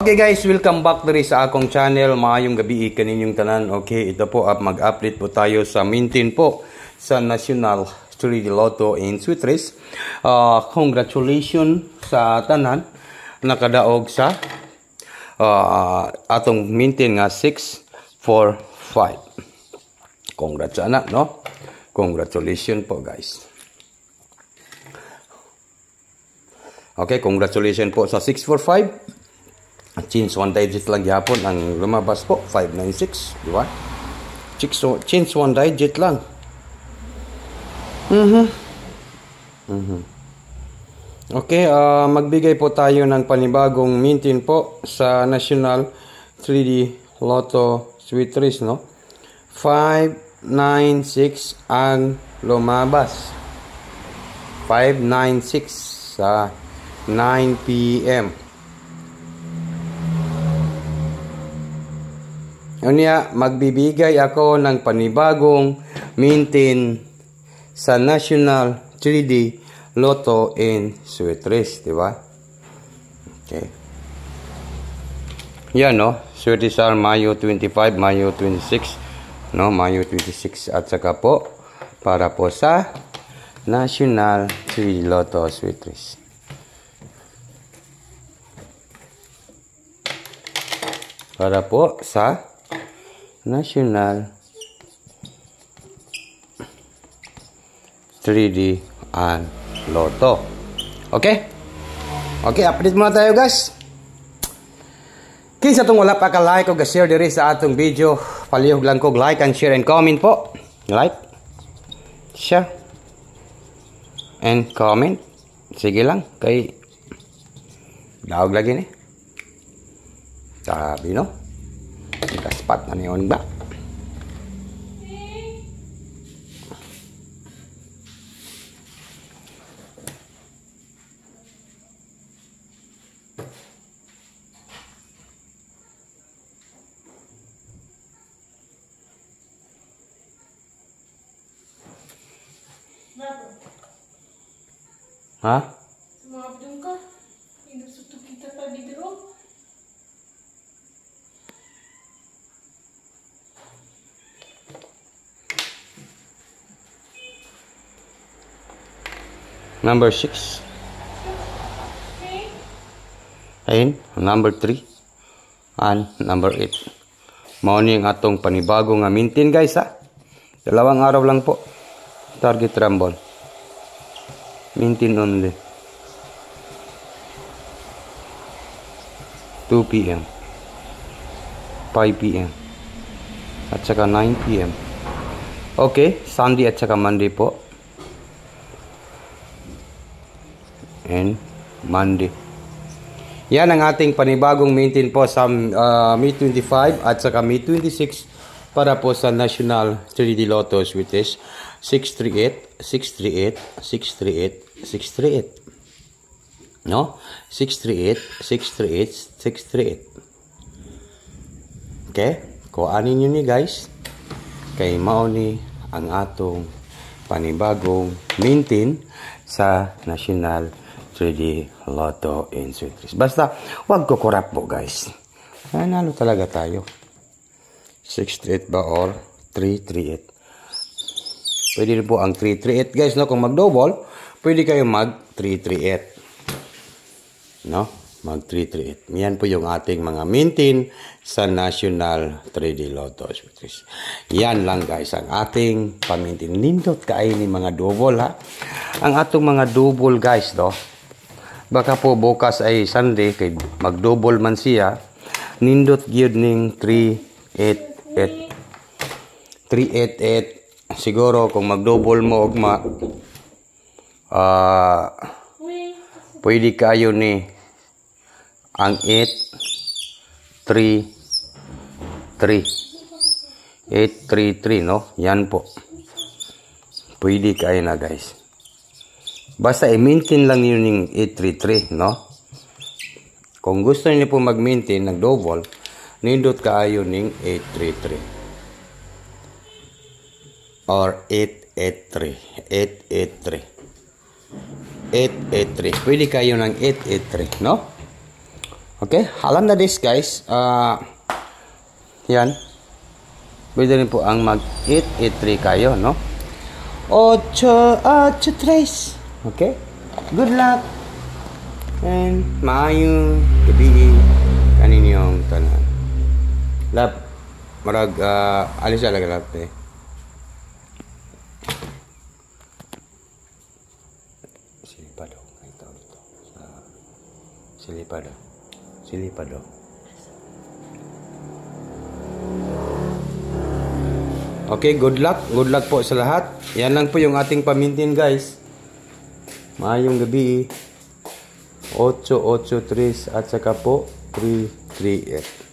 Okay guys, welcome back diri sa akong channel. Maayong gabi kaninyong tanan. Okay, ito po mag-update po tayo sa mintin po sa National 3D Lotto in Sweet Race. Congratulations sa tanan nakadaog sa atong mintin nga 645. Congrats anak, no? Congratulations po guys. Okay, congratulations po sa 645. Change one digit lang yapon ang lumabas po, 596, di ba? Change one digit lang. Okay, magbigay po tayo ng panibagong mintin po sa National 3D Lotto Sweet Race, no? 596 ang lumabas. 596 sa 9 PM. Unya, magbibigay ako ng panibagong mintin sa National 3D Lotto in Sweet Race, di ba? Okay. Yan, no? Sweet Race are Mayo 25, Mayo 26, no? Mayo 26 at saka po para po sa National 3D Lotto Sweet Race. Para po sa National 3D and Lotto. Okay? Okay, update muna tayo guys. Kinsa tong wala pa ka-like o ga-share diri sa atong video, palihog lang kog like and share and comment po. Like, share, and comment. Sige lang, kay daog lagi ni. Sabi no? Kaspat na niyon ba? Ha? Sumabdong ka. Inusuto kita pa bidro. Number 6. Ayun, number 3. And number 8. Morning atong panibagong nga mintin guys ha. Dalawang araw lang po. Target rumble. Mintin only. 2 PM. 5 PM. At saka 9 PM. Okay, Sunday at saka Monday po. And Monday. Yan ang ating panibagong mintin po sa May 25 at saka May 26 para po sa National 3D Lotto Sweet Race 638, 638, 638, 638. No? 638, 638, 638. Okay? Kuanin nyo ni guys. Kay mauni ang atong panibagong mintin sa National 3D Lotto in Sweet Race. Basta, wag ko kurap po guys. Nanalo talaga tayo. 638 ba or 338? Pwede rin po ang 338 guys, no? Kung mag-double, pwede kayo mag-338. No? Mag-338. Yan po yung ating mga mintin sa National 3D Lotto Sweet Race. Yan lang guys, ang ating pamintin. Nindot kayo ni mga double ha. Ang atong mga double guys, no? Baka po bukas ay Sunday, kay mag-double man siya. Nindot gyud ning 388. 388. Siguro kung mag-double mo ugma, pwede kayo ni ang 833. 833, no? Yan po. Pwede kayo na guys. Basta i-maintain lang yun yung 833, no? Kung gusto niyo po mag-maintain ng double, nindot kaayo ning 833. Or 883. 883. 883. Pwede kayo ng 883, no? Okay, alam na this guys. Yan. Pwede rin po ang mag-8-8-3 kayo, no? 8-8-3. Okay? Good luck. And maayong gabi kaninyong tanan. Lap, marag, alis na lagalap eh. Silipado. Ito. Silipado. Silipado. Okay, good luck. Good luck po sa lahat. Yan lang po yung ating pamintin, guys. Maayong gabi. 8-8-3 at saka po 3-3-8.